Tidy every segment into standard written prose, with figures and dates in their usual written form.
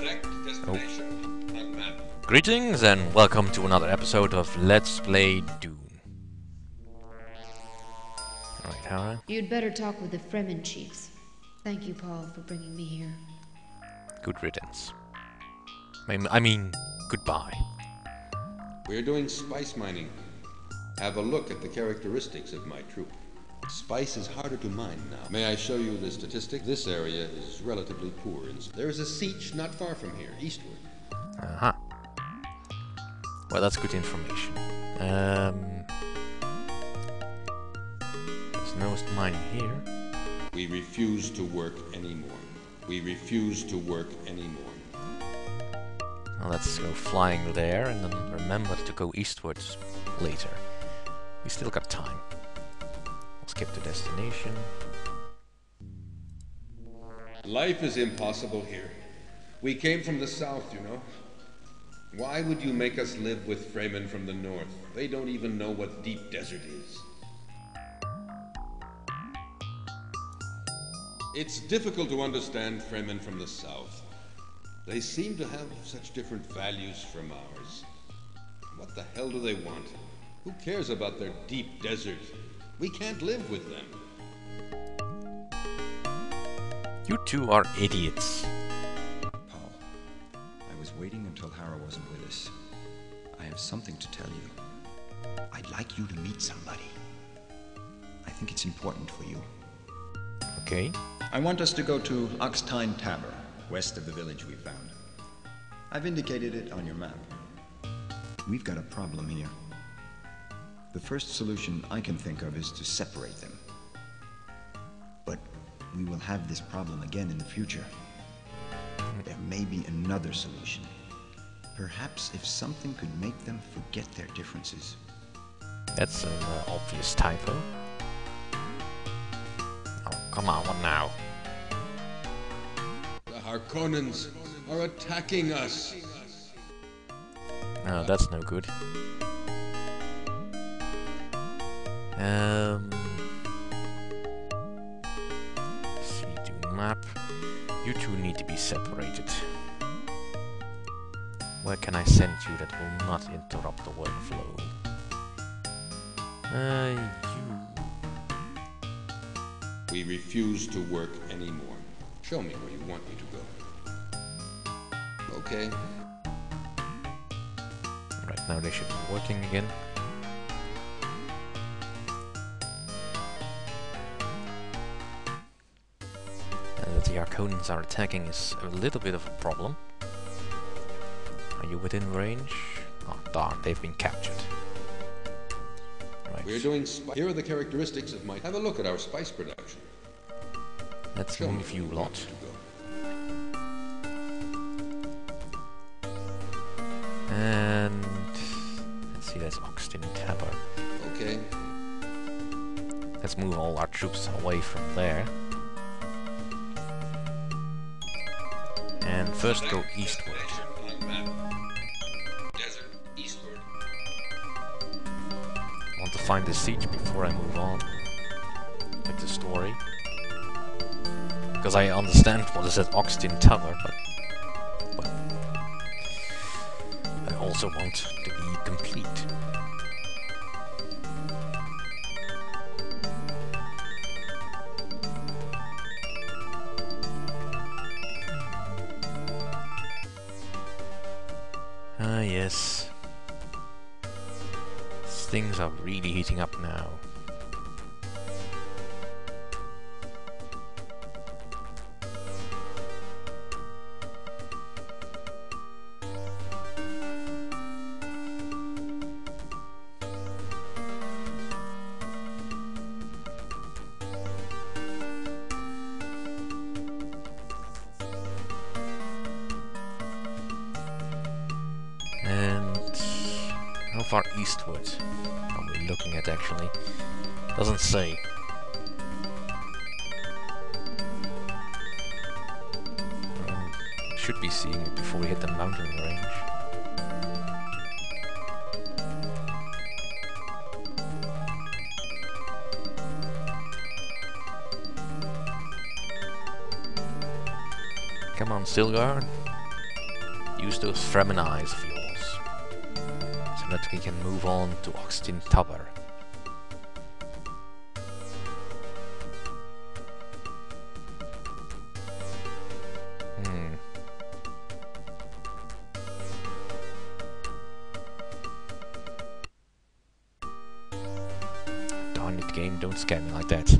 Select destination on map. Greetings and welcome to another episode of Let's Play Dune. Alright, Hara. You'd better talk with the Fremen chiefs. Thank you, Paul, for bringing me here. Good riddance. I mean, goodbye. We're doing spice mining. Have a look at the characteristics of my troop. Spice is harder to mine now. May I show you the statistic? This area is relatively poor. There is a siege not far from here, eastward. Aha. Well, that's good information. There's no mining here. We refuse to work anymore. We refuse to work anymore. Well, let's go flying there and then remember to go eastwards later. We still got time. We'll skip the destination. Life is impossible here. We came from the south, you know. Why would you make us live with Fremen from the north? They don't even know what deep desert is. It's difficult to understand Fremen from the south. They seem to have such different values from ours. What the hell do they want? Who cares about their deep desert? We can't live with them. You two are idiots. Paul, I was waiting until Hara wasn't with us. I have something to tell you. I'd like you to meet somebody. I think it's important for you. Okay. I want us to go to Liet-Kynes Tavern, west of the village we found. I've indicated it on your map. We've got a problem here. The first solution I can think of is to separate them. But we will have this problem again in the future. There may be another solution. Perhaps if something could make them forget their differences. That's an obvious typo. Oh, come on, what now? The Harkonnens are attacking us. No, that's no good. See, Dune map. You two need to be separated. Where can I send you that will not interrupt the workflow? You. We refuse to work anymore. Show me where you want me to go. Okay. Right now they should be working again. That the Harkonnens are attacking is a little bit of a problem. Are you within range? Oh darn, they've been captured. Right. We're doing here are the characteristics of my... Have a look at our spice production. Let's Show me move where you want lot. me to go. And let's see, that's Oxton Tower. Okay. Let's move all our troops away from there. And first go eastward. Desert eastward. I want to find the siege before I move on with the story. Because I understand what is at Oxton Tower, but I also want to be complete. Ah, yes. Things are really heating up now. And how far eastward are we looking at actually? Doesn't say. Should be seeing it before we hit the mountain range. Come on, Stilgar. use those Fremen eyes of yours, so that we can move on to Oxtin Tower. Darn it, game, don't scare me like that.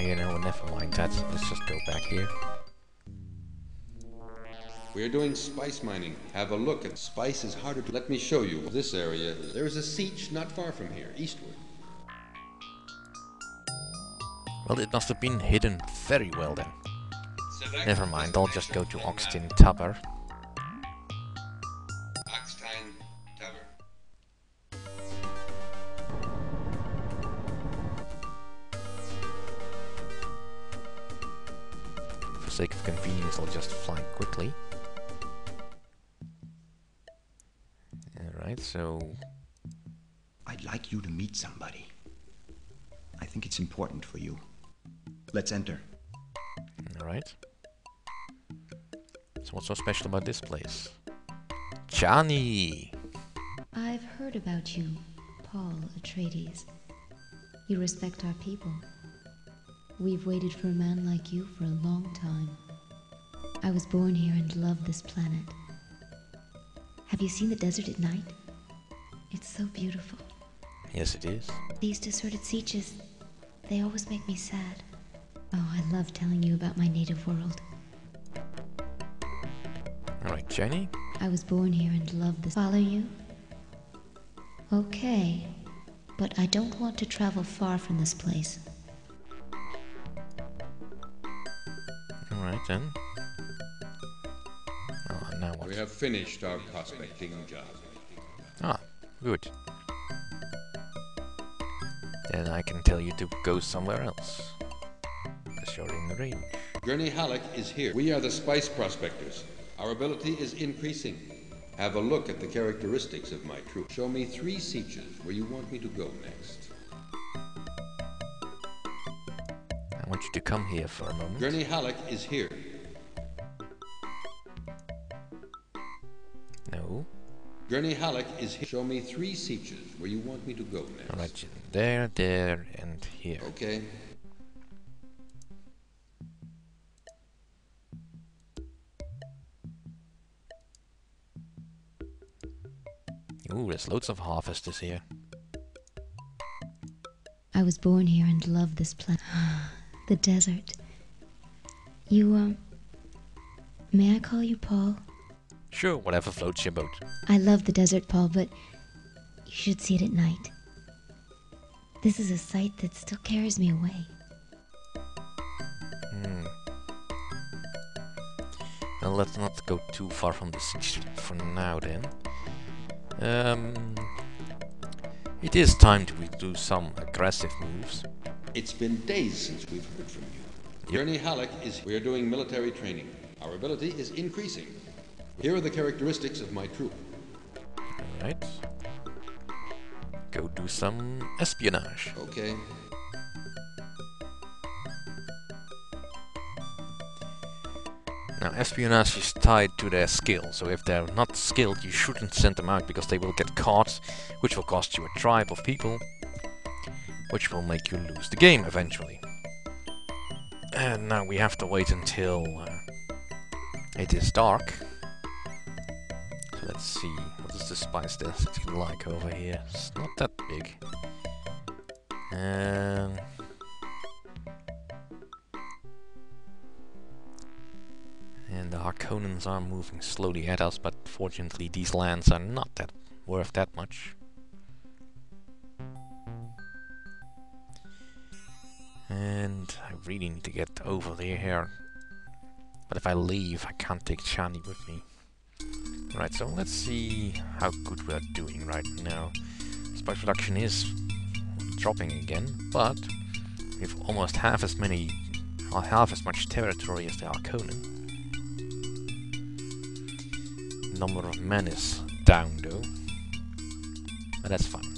You know, never mind that. Let's just go back here. We're doing spice mining. Have a look at spice is harder to... Let me show you. This area, there is a siege not far from here, eastward. Well, it must have been hidden very well then. Never mind, I'll just go to Oxtin Tower. For sake of convenience, I'll just fly quickly. Alright, so... I'd like you to meet somebody. I think it's important for you. Let's enter. Alright. So what's so special about this place? Johnny! I've heard about you, Paul Atreides. You respect our people. We've waited for a man like you for a long time. I was born here and love this planet. Have you seen the desert at night? It's so beautiful. Yes, it is. These deserted sieges, they always make me sad. Oh, I love telling you about my native world. Alright, Jenny. I was born here and love this. Follow you? Okay, but I don't want to travel far from this place. Alright then. Oh, now what? We have finished our prospecting job. Ah, good. Then I can tell you to go somewhere else. Because you're in the range. Gurney Halleck is here. We are the spice prospectors. Our ability is increasing. Have a look at the characteristics of my troop. Show me 3 sieges where you want me to go next. I want you to come here for a moment. Gurney Halleck is here. No. Gurney Halleck is here. Show me 3 sieges where you want me to go next. Alright, there, there, and here. Okay. Ooh, there's loads of harvesters here. I was born here and love this planet. The desert. You, may I call you Paul? Sure, whatever floats your boat. I love the desert, Paul, but you should see it at night. This is a sight that still carries me away. Well, let's not go too far from the siege for now then. It is time to do some aggressive moves. It's been days since we've heard from you. Yep. Gurney Halleck is... We are doing military training. Our ability is increasing. Here are the characteristics of my troop. Alright. Go do some espionage. Okay. Now, espionage is tied to their skill, so if they're not skilled, you shouldn't send them out because they will get caught, which will cost you a tribe of people, which will make you lose the game eventually. And now we have to wait until it is dark. So let's see, what is the spice density like over here? It's not that big. And the Harkonnens are moving slowly at us, but fortunately these lands are not that worth that much. And I really need to get over there here. But if I leave, I can't take Chani with me. Right, so let's see how good we're doing right now. Spice production is dropping again, but we've almost half as much territory as the Harkonnen. Number of men is down though. But that's fine.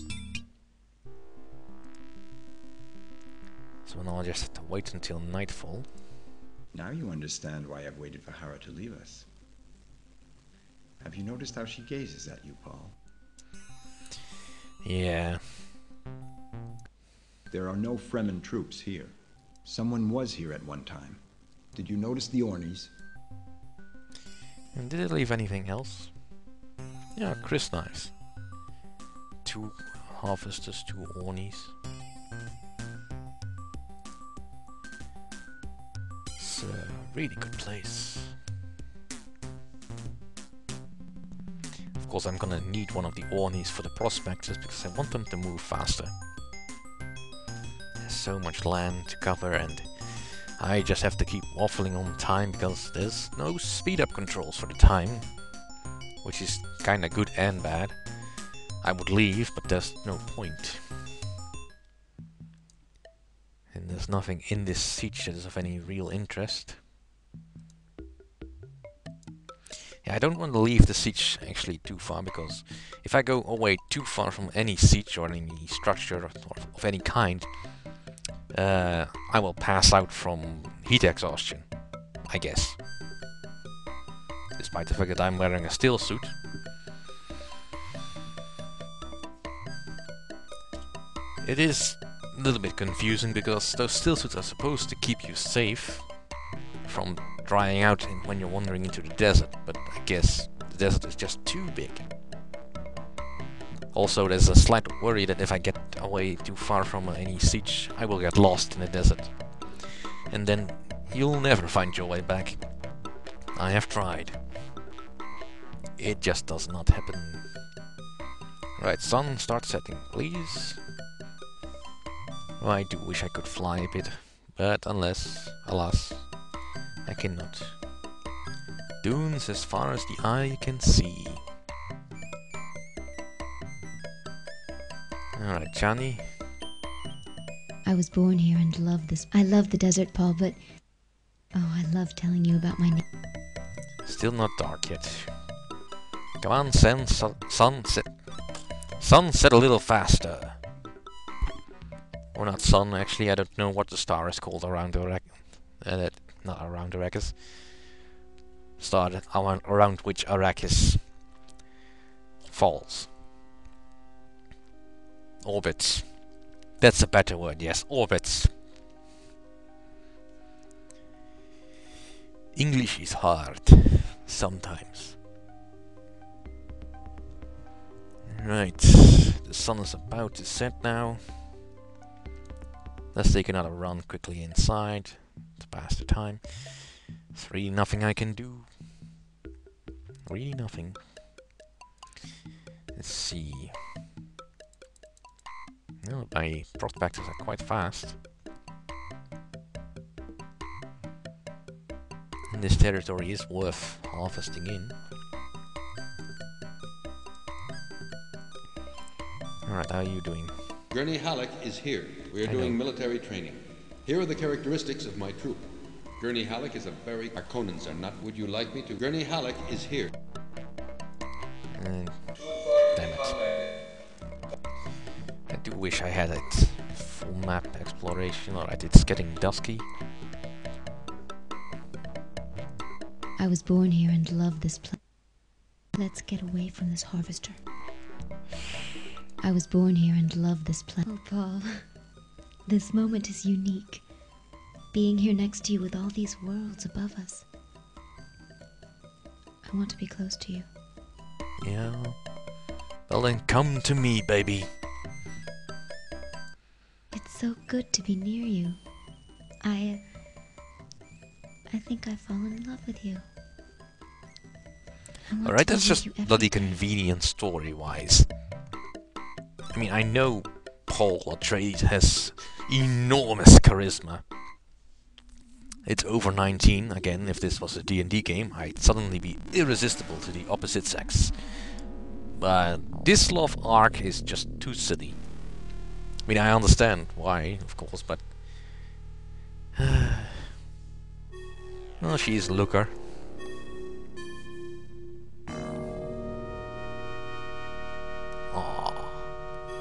So now I just have to wait until nightfall. Now you understand why I've waited for Hera to leave us. Have you noticed how she gazes at you, Paul? Yeah. There are no Fremen troops here. Someone was here at one time. Did you notice the Ornies? And did it leave anything else? Yeah, Chris knives. 2 harvesters, 2 Ornies. It's a really good place. Of course, I'm gonna need one of the Ornies for the prospectors because I want them to move faster. There's so much land to cover and I just have to keep waffling on time because there's no speed up controls for the time, which is kinda good and bad. I would leave, but there's no point. And there's nothing in this siege that is of any real interest. Yeah, I don't want to leave the siege actually too far, because if I go away too far from any siege or any structure of any kind, I will pass out from heat exhaustion, I guess. Despite the fact that I'm wearing a steel suit. It is a little bit confusing because those steel suits are supposed to keep you safe from drying out when you're wandering into the desert, but I guess the desert is just too big. Also, there's a slight worry that if I get away too far from any siege, I will get lost in the desert. And then you'll never find your way back. I have tried. It just does not happen. Right, sun, start setting, please. Oh, I do wish I could fly a bit, but alas, I cannot. Dunes as far as the eye can see. Alright, Johnny. I was born here and love this. I love the desert, Paul, but... Oh, I love telling you about my name. Still not dark yet. Come on, sunset. Sunset a little faster. Or not sun, actually, I don't know what the star is called around the not around Arrakis. Star around which Arrakis falls. Orbits. That's a better word, yes, orbits. English is hard, sometimes. Right, the sun is about to set now. Let's take another run quickly inside to pass the time. There's really nothing I can do. Really nothing. Let's see. No, my prospectors are quite fast. And this territory is worth harvesting in. Alright, how are you doing? Gurney Halleck is here. We are doing military training. Here are the characteristics of my troop. Gurney Halleck is a very... Our Conans are not. Would you like me to? Gurney Halleck is here. Damn it. I do wish I had it. Full map exploration. Alright, it's getting dusky. I was born here and love this place. Let's get away from this harvester. I was born here and love this place. Oh, Paul. This moment is unique. Being here next to you with all these worlds above us. I want to be close to you. Yeah. Well then come to me, baby. It's so good to be near you. I think I've fallen in love with you. Alright, that's just bloody convenient story-wise. I mean, I know Paul Atreides has enormous charisma. It's over 19. Again, if this was a D&D game, I'd suddenly be irresistible to the opposite sex. But this love arc is just too silly. I mean, I understand why, of course, but... well, she's a looker.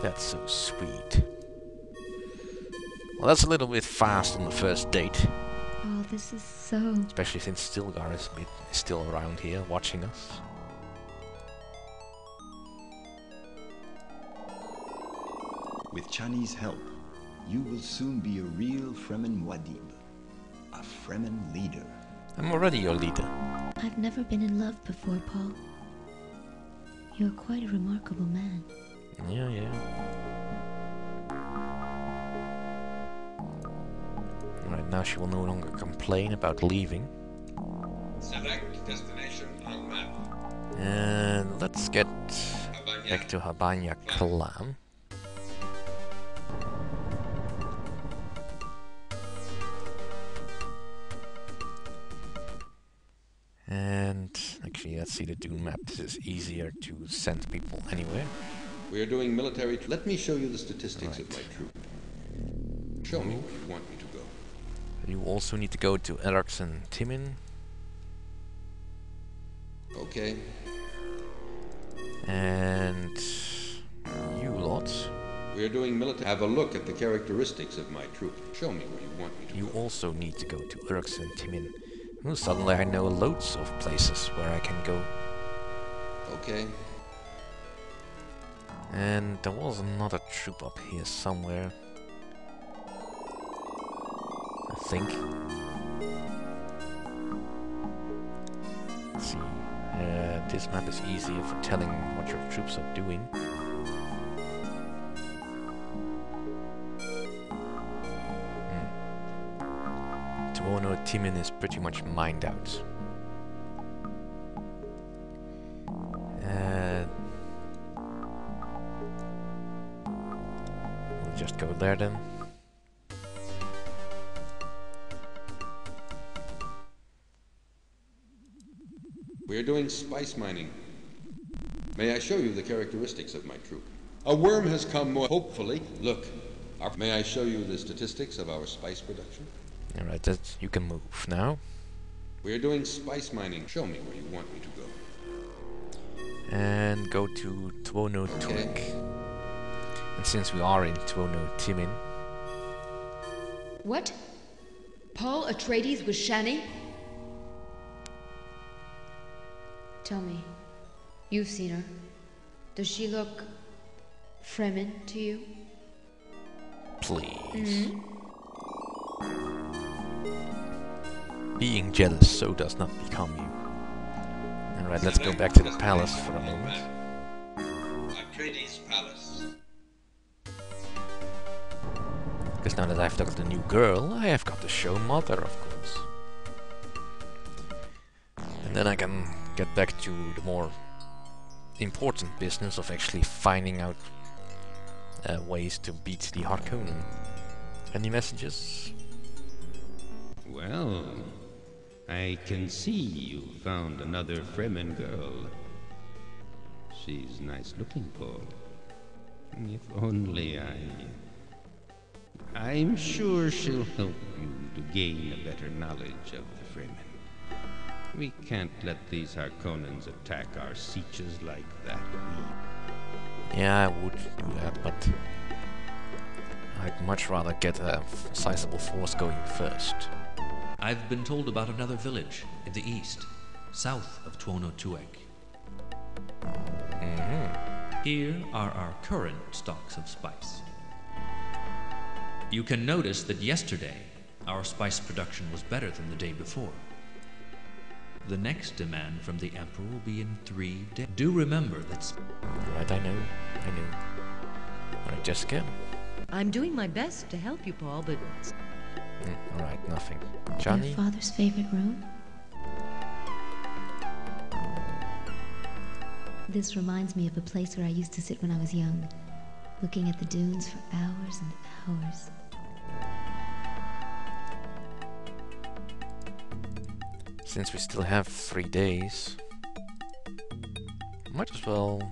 That's so sweet. Well, that's a little bit fast on the first date. Oh, this is so... Especially since Stilgar is still around here, watching us. With Chinese help, you will soon be a real Fremen Wadib. A Fremen leader. I'm already your leader. I've never been in love before, Paul. You're quite a remarkable man. Yeah, yeah. Right now she will no longer complain about leaving. Select destination on map. And let's get Habanya. back to Habanya Clan. And actually, let's see the Dune map. This is easier to send people anywhere. We are doing military. Let me show you the statistics of Right. my troop. Show me where you want me to go. You also need to go to Erax and Timin. Okay. And you lot. We are doing military. Have a look at the characteristics of my troop. Show me where you want me to You go. also need to go to Erax and Timin. Oh, suddenly I know loads of places where I can go. Okay. And there was another troop up here somewhere. I think. Let's see. This map is easier for telling what your troops are doing. Tuono Timin is pretty much mined out. We'll just go there then. We are doing spice mining. May I show you the characteristics of my troop? A worm has come more. Hopefully. Look. May I show you the statistics of our spice production? Alright, that you can move now. We are doing spice mining. Show me where you want me to go. And go to Tuono Tuek. And since we are in Tuono Timin, What? Paul Atreides with Shani? Tell me, you've seen her. Does she look Fremen to you? please. Being jealous so does not become you. Alright, let's go back to the palace for a moment. Atreides Palace. Because now that I've got the new girl, I have got the show mother, of course. And then I can get back to the more important business of actually finding out ways to beat the Harkonnen. Any messages? Well, I can see you found another Fremen girl. She's nice looking, Paul. If only I'm sure she'll help you to gain a better knowledge of the Fremen. We can't let these Harkonnens attack our sieges like that. Yeah, I would do that, but I'd much rather get a sizable force going first. I've been told about another village in the east, south of Tuono Tuek. Here are our current stocks of spice. You can notice that yesterday our spice production was better than the day before. The next demand from the Emperor will be in 3 days. Do remember that... Right, I know. Alright, Jessica? I'm doing my best to help you, Paul, but Alright, nothing. Your Johnny? father's favorite room? This reminds me of a place where I used to sit when I was young, looking at the dunes for hours and hours. Since we still have 3 days, might as well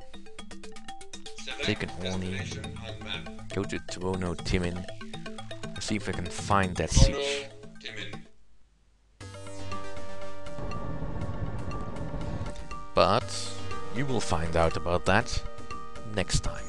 take an Oni, go to Tuono Timin, and see if I can find that siege. But you will find out about that next time.